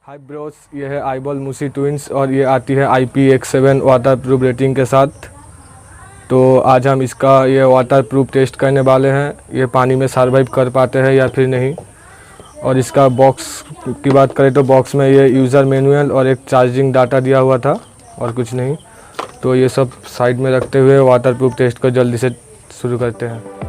हाय Bros, ये है eyeball Musi twins और ये आती है IP17 वाटर प्रूफ रेटिंग के साथ। तो आज हम इसका ये वाटर प्रूफ टेस्ट करने वाले हैं, ये पानी में सर्वाइव कर पाते हैं या फिर नहीं। और इसका बॉक्स की बात करें तो बॉक्स में ये यूज़र मैनुअल और एक चार्जिंग डाटा दिया हुआ था और कुछ नहीं। तो ये सब साइड में रखते हुए वाटर प्रूफ टेस्ट को जल्दी से शुरू करते हैं।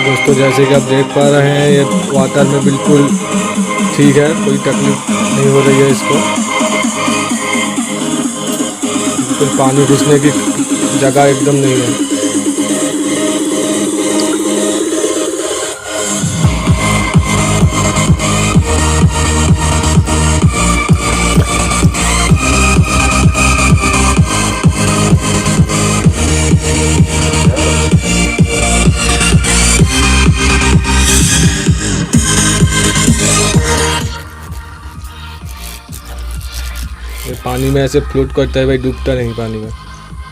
दोस्तों, जैसे कि आप देख पा रहे हैं ये वाटर में बिल्कुल ठीक है, कोई तकलीफ नहीं हो रही है इसको। बिल्कुल पानी घुसने की जगह एकदम नहीं है। ये पानी में ऐसे फ्लोट करता है भाई, डूबता नहीं पानी में।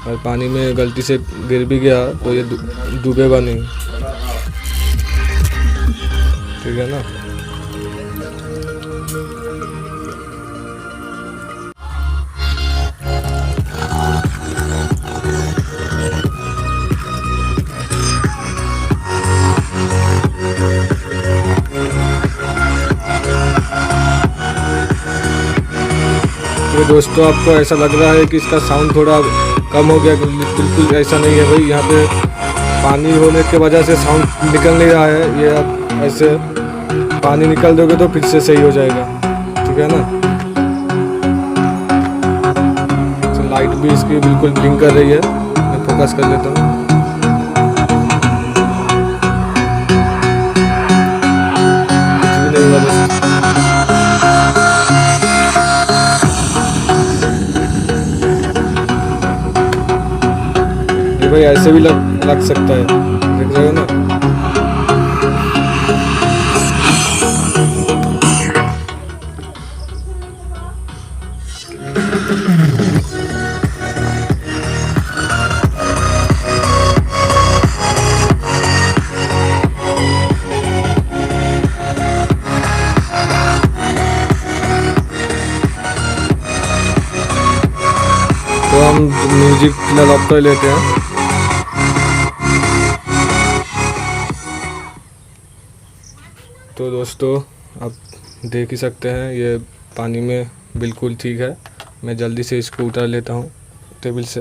और पानी में गलती से गिर भी गया तो ये डूबेगा नहीं, ठीक है ना। तो दोस्तों, आपको ऐसा लग रहा है कि इसका साउंड थोड़ा कम हो गया, बिल्कुल ऐसा नहीं है भाई। यहाँ पे पानी होने की वजह से साउंड निकल नहीं रहा है। ये आप ऐसे पानी निकल दोगे तो फिर से सही हो जाएगा, ठीक है ना। तो लाइट भी इसकी बिल्कुल ब्लिंक कर रही है, मैं फोकस कर लेता हूँ। कुछ भी नहीं हुआ बस। भाई ऐसे भी लग सकता है, देख रहे हो ना। तो हम म्यूजिक फिलहाल ऑफ कर लेते हैं। तो दोस्तों, आप देख ही सकते हैं ये पानी में बिल्कुल ठीक है। मैं जल्दी से इसको उतार लेता हूँ टेबल से।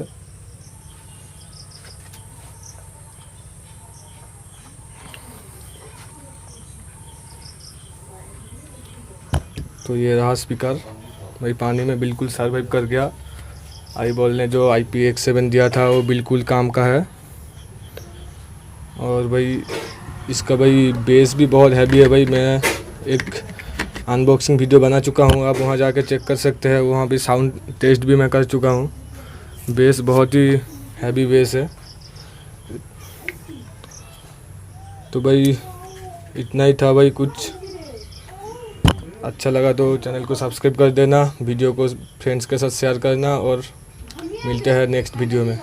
तो ये रहा स्पीकर भाई, पानी में बिल्कुल सर्वाइव कर गया। आईबॉल ने जो IP17 दिया था वो बिल्कुल काम का है। और भाई इसका भाई बेस भी बहुत हैवी है भाई। मैं एक अनबॉक्सिंग वीडियो बना चुका हूँ, आप वहाँ जाकर चेक कर सकते हैं। वहाँ भी साउंड टेस्ट भी मैं कर चुका हूँ। बेस बहुत ही हैवी बेस है। तो भाई इतना ही था भाई। कुछ अच्छा लगा तो चैनल को सब्सक्राइब कर देना, वीडियो को फ्रेंड्स के साथ शेयर करना और मिलते हैं नेक्स्ट वीडियो में।